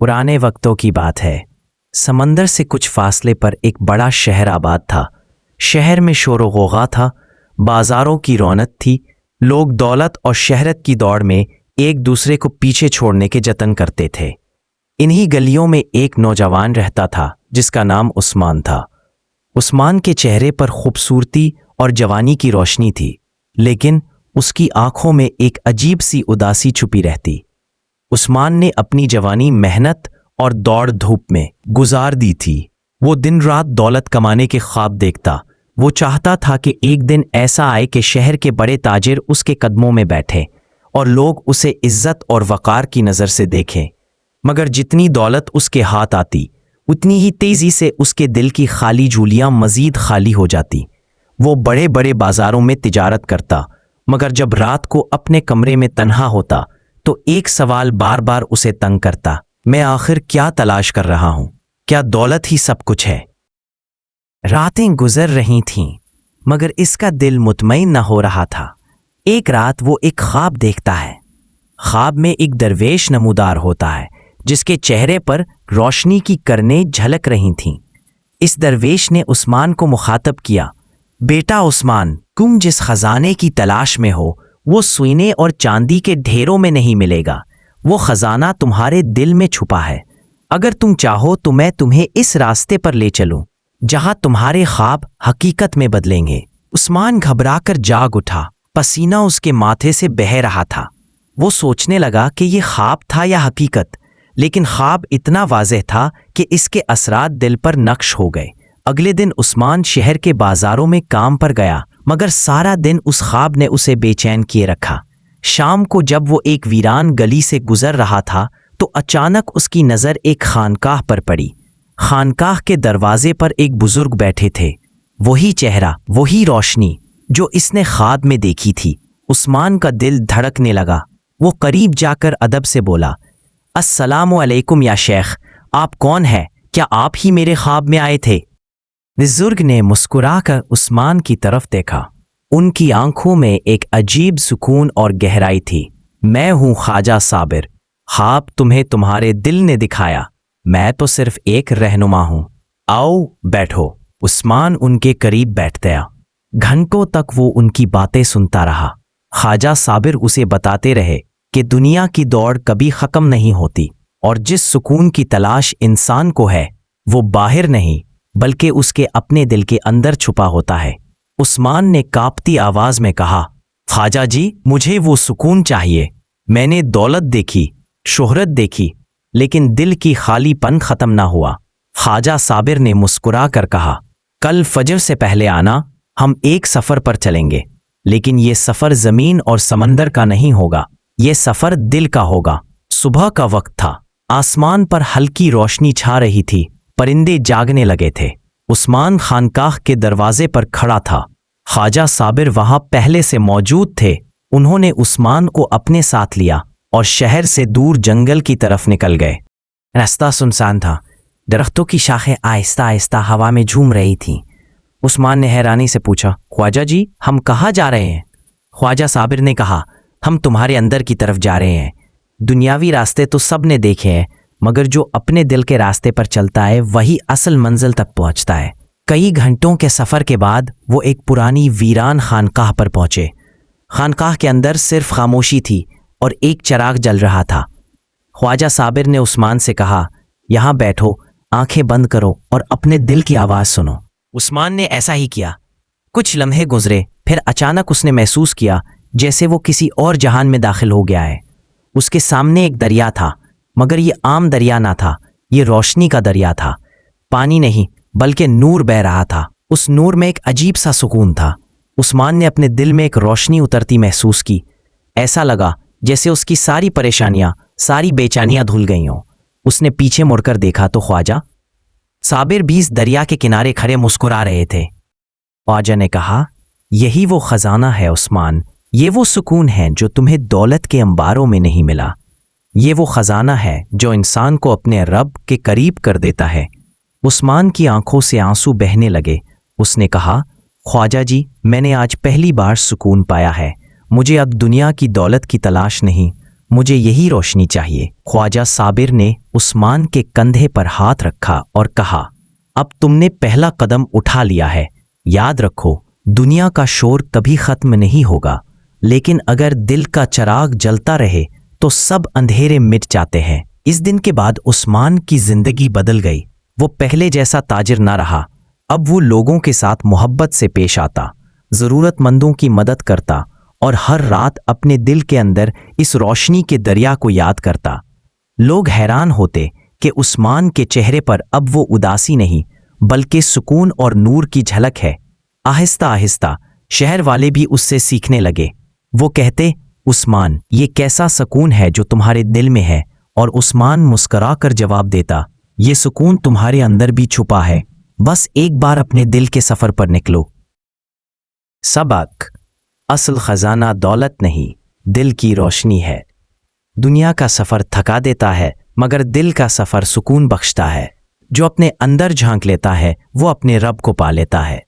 पुराने वक्तों की बात है। समंदर से कुछ फासले पर एक बड़ा शहर आबाद था। शहर में शोर व गौगा था, बाजारों की रौनक थी। लोग दौलत और शहरत की दौड़ में एक दूसरे को पीछे छोड़ने के जतन करते थे। इन्हीं गलियों में एक नौजवान रहता था जिसका नाम उस्मान था। उस्मान के चेहरे पर खूबसूरती और जवानी की रोशनी थी, लेकिन उसकी आंखों में एक अजीब सी उदासी छुपी रहती। उस्मान ने अपनी जवानी मेहनत और दौड़ धूप में गुजार दी थी। वो दिन रात दौलत कमाने के ख्वाब देखता। वो चाहता था कि एक दिन ऐसा आए कि शहर के बड़े ताजिर उसके कदमों में बैठे और लोग उसे इज्जत और वक़ार की नज़र से देखें। मगर जितनी दौलत उसके हाथ आती, उतनी ही तेज़ी से उसके दिल की खाली झूलियाँ मज़ीद खाली हो जाती। वो बड़े बड़े बाज़ारों में तिजारत करता, मगर जब रात को अपने कमरे में तन्हा होता तो एक सवाल बार बार उसे तंग करता, मैं आखिर क्या तलाश कर रहा हूं? क्या दौलत ही सब कुछ है? रातें गुजर रही थीं, मगर इसका दिल मुतमईन न हो रहा था। एक रात वो एक ख्वाब देखता है। ख्वाब में एक दरवेश नमूदार होता है जिसके चेहरे पर रोशनी की किरणें झलक रही थीं। इस दरवेश ने उस्मान को मुखातब किया, बेटा उस्मान, तुम जिस खजाने की तलाश में हो वो सोने और चांदी के ढेरों में नहीं मिलेगा। वो खजाना तुम्हारे दिल में छुपा है। अगर तुम चाहो तो मैं तुम्हें इस रास्ते पर ले चलूं जहां तुम्हारे ख्वाब हकीकत में बदलेंगे। उस्मान घबराकर जाग उठा, पसीना उसके माथे से बह रहा था। वो सोचने लगा कि ये ख्वाब था या हकीकत, लेकिन ख्वाब इतना वाज़ेह था कि इसके असरात दिल पर नक्श हो गए। अगले दिन उस्मान शहर के बाजारों में काम पर गया, मगर सारा दिन उस ख्वाब ने उसे बेचैन किए रखा। शाम को जब वो एक वीरान गली से गुजर रहा था तो अचानक उसकी नज़र एक खानकाह पर पड़ी। खानकाह के दरवाजे पर एक बुजुर्ग बैठे थे। वही चेहरा, वही रोशनी जो इसने ख्वाब में देखी थी। उस्मान का दिल धड़कने लगा। वो करीब जाकर अदब से बोला, अस्सलामु अलैकुम या शेख, आप कौन हैं? क्या आप ही मेरे ख्वाब में आए थे? बुजुर्ग ने मुस्कुराकर उस्मान की तरफ देखा। उनकी आंखों में एक अजीब सुकून और गहराई थी। मैं हूं ख्वाजा साबिर। ख्वाब तुम्हें तुम्हारे दिल ने दिखाया, मैं तो सिर्फ एक रहनुमा हूं। आओ बैठो। उस्मान उनके करीब बैठ गया। घंटों तक वो उनकी बातें सुनता रहा। ख्वाजा साबिर उसे बताते रहे कि दुनिया की दौड़ कभी ख़त्म नहीं होती और जिस सुकून की तलाश इंसान को है वो बाहर नहीं बल्कि उसके अपने दिल के अंदर छुपा होता है। उस्मान ने कांपती आवाज में कहा, ख्वाजा जी, मुझे वो सुकून चाहिए। मैंने दौलत देखी, शोहरत देखी, लेकिन दिल की खालीपन खत्म ना हुआ। ख्वाजा साबिर ने मुस्कुरा कर कहा, कल फजर से पहले आना, हम एक सफर पर चलेंगे। लेकिन ये सफर जमीन और समंदर का नहीं होगा, ये सफर दिल का होगा। सुबह का वक्त था, आसमान पर हल्की रोशनी छा रही थी, परिंदे जागने लगे थे। उस्मान खानकाह के दरवाजे पर खड़ा था। ख्वाजा साबिर वहां पहले से मौजूद थे। उन्होंने उस्मान को अपने साथ लिया और शहर से दूर जंगल की तरफ निकल गए। रास्ता सुनसान था। दरख्तों की शाखें आहिस्ता आहिस्ता हवा में झूम रही थीं। उस्मान ने हैरानी से पूछा, ख्वाजा जी, हम कहाँ जा रहे हैं? ख्वाजा साबिर ने कहा, हम तुम्हारे अंदर की तरफ जा रहे हैं। दुनियावी रास्ते तो सब ने देखे हैं, मगर जो अपने दिल के रास्ते पर चलता है वही असल मंजिल तक पहुंचता है। कई घंटों के सफ़र के बाद वो एक पुरानी वीरान खानकाह पर पहुंचे। खानकाह के अंदर सिर्फ खामोशी थी और एक चिराग जल रहा था। ख्वाजा साबिर ने उस्मान से कहा, यहाँ बैठो, आंखें बंद करो और अपने दिल की आवाज़ सुनो। उस्मान ने ऐसा ही किया। कुछ लम्हे गुजरे, फिर अचानक उसने महसूस किया जैसे वो किसी और जहान में दाखिल हो गया है। उसके सामने एक दरिया था, मगर ये आम दरिया ना था, ये रोशनी का दरिया था। पानी नहीं बल्कि नूर बह रहा था। उस नूर में एक अजीब सा सुकून था। उस्मान ने अपने दिल में एक रोशनी उतरती महसूस की। ऐसा लगा जैसे उसकी सारी परेशानियां, सारी बेचैनियां धुल गई हों। उसने पीछे मुड़कर देखा तो ख्वाजा साबिर भी इस दरिया के किनारे खड़े मुस्कुरा रहे थे। ख्वाजा ने कहा, यही वो खजाना है उस्मान, ये वो सुकून है जो तुम्हें दौलत के अंबारों में नहीं मिला। ये वो खजाना है जो इंसान को अपने रब के करीब कर देता है। उस्मान की आंखों से आंसू बहने लगे। उसने कहा, ख्वाजा जी, मैंने आज पहली बार सुकून पाया है। मुझे अब दुनिया की दौलत की तलाश नहीं, मुझे यही रोशनी चाहिए। ख्वाजा साबिर ने उस्मान के कंधे पर हाथ रखा और कहा, अब तुमने पहला कदम उठा लिया है। याद रखो, दुनिया का शोर कभी खत्म नहीं होगा, लेकिन अगर दिल का चिराग जलता रहे तो सब अंधेरे मिट जाते हैं। इस दिन के बाद उस्मान की जिंदगी बदल गई। वो पहले जैसा ताजिर ना रहा। अब वो लोगों के साथ मोहब्बत से पेश आता, ज़रूरतमंदों की मदद करता और हर रात अपने दिल के अंदर इस रोशनी के दरिया को याद करता। लोग हैरान होते कि उस्मान के चेहरे पर अब वो उदासी नहीं, बल्कि सुकून और नूर की झलक है। आहिस्ता आहिस्ता शहर वाले भी उससे सीखने लगे। वो कहते, उस्मान, ये कैसा सुकून है जो तुम्हारे दिल में है? और उस्मान मुस्करा कर जवाब देता, ये सुकून तुम्हारे अंदर भी छुपा है, बस एक बार अपने दिल के सफर पर निकलो। सबक: असल खजाना दौलत नहीं, दिल की रोशनी है। दुनिया का सफर थका देता है, मगर दिल का सफर सुकून बख्शता है। जो अपने अंदर झांक लेता है वो अपने रब को पा लेता है।